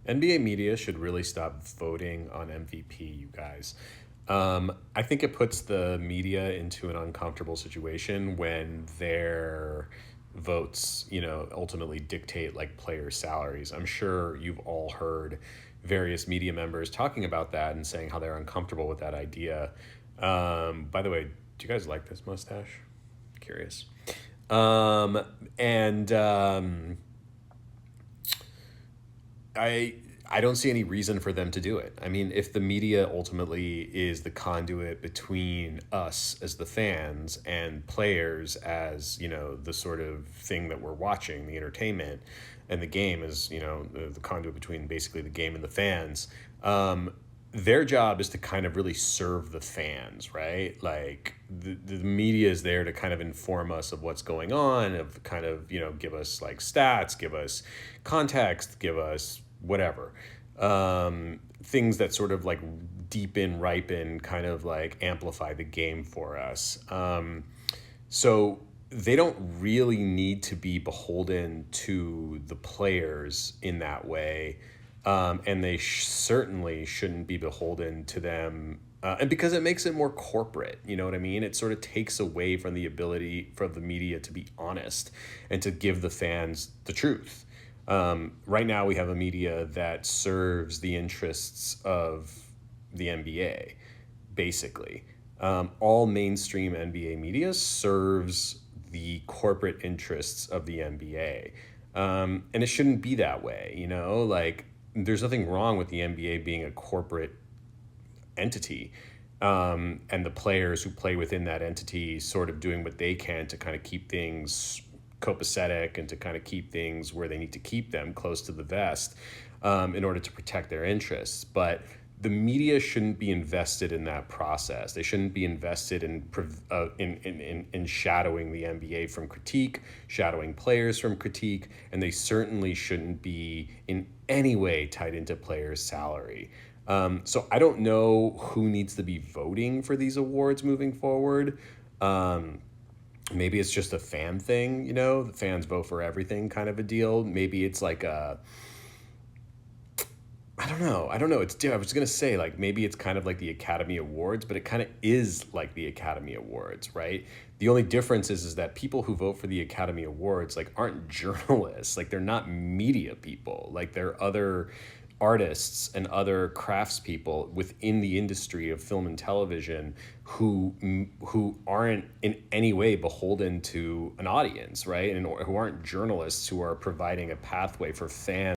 NBA media should really stop voting on MVP, you guys. I think it puts the media into an uncomfortable situation when their votes, ultimately dictate like player salaries. I'm sure you've all heard various media members talking about that and saying how they're uncomfortable with that idea. By the way, do you guys like this mustache? Curious. Um, and I I don't see any reason for them to do it. I mean, if the media ultimately is the conduit between us as the fans and players as, the sort of thing that we're watching, the entertainment, and the game is, the conduit between basically the game and the fans. Their job is to kind of really serve the fans, right? Like the media is there to kind of inform us of what's going on, of kind of, give us like stats, give us context, give us whatever. Things that sort of like deepen, ripen, kind of like amplify the game for us. So they don't really need to be beholden to the players in that way. And they certainly shouldn't be beholden to them. And because it makes it more corporate, you know what I mean? It sort of takes away from the ability for the media to be honest and to give the fans the truth. Right now, we have a media that serves the interests of the NBA, basically. All mainstream NBA media serves the corporate interests of the NBA. And it shouldn't be that way, Like, there's nothing wrong with the NBA being a corporate entity, and the players who play within that entity sort of doing what they can to kind of keep things copacetic and to kind of keep things where they need to keep them close to the vest, in order to protect their interests. But the media shouldn't be invested in that process. They shouldn't be invested in shadowing the NBA from critique, shadowing players from critique, and they certainly shouldn't be in any way tied into players' salary. So I don't know who needs to be voting for these awards moving forward. Maybe it's just a fan thing, the fans vote for everything kind of a deal. Maybe it's like I don't know. I don't know. I was gonna say like maybe it's kind of like the Academy Awards, but it kind of is like the Academy Awards, right? The only difference is that people who vote for the Academy Awards like aren't journalists, like they're not media people, like they're other artists and other craftspeople within the industry of film and television who aren't in any way beholden to an audience, right? And who aren't journalists who are providing a pathway for fans